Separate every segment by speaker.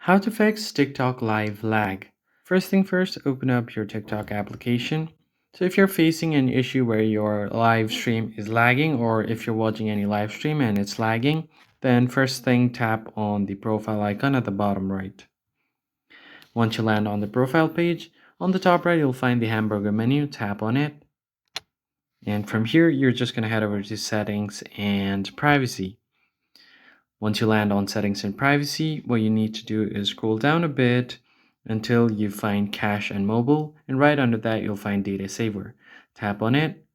Speaker 1: How to fix TikTok live lag. First thing first, open up your TikTok application. So if you're facing an issue where your live stream is lagging, or if you're watching any live stream and it's lagging, then first thing tap on the profile icon at the bottom right. Once you land on the profile page, on the top right you'll find the hamburger menu, tap on it. And from here you're just going to head over to settings and privacy. Once you land on settings and privacy, what you need to do is scroll down a bit until you find cache and mobile, and right under that you'll find data saver. Tap on it.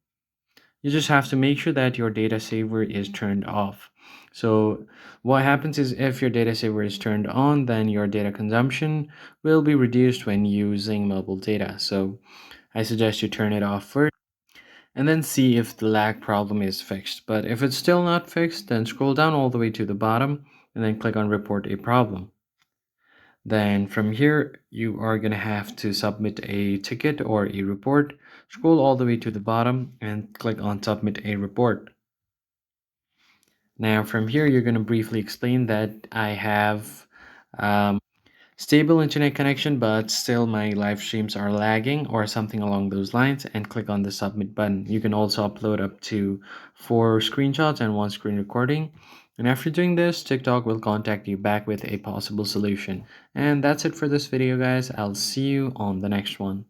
Speaker 1: You just have to make sure that your data saver is turned off. So what happens is if your data saver is turned on, then your data consumption will be reduced when using mobile data. So I suggest you turn it off first and then see if the lag problem is fixed. But if it's still not fixed, then scroll down all the way to the bottom and then click on report a problem. Then from here, you are going to have to submit a ticket or a report. Scroll all the way to the bottom and click on submit a report. Now from here, you're going to briefly explain that I have stable internet connection, but still my live streams are lagging or something along those lines, and click on the submit button. You can also upload up to 4 screenshots and 1 screen recording. And after doing this, TikTok will contact you back with a possible solution. And that's it for this video, guys. I'll see you on the next one.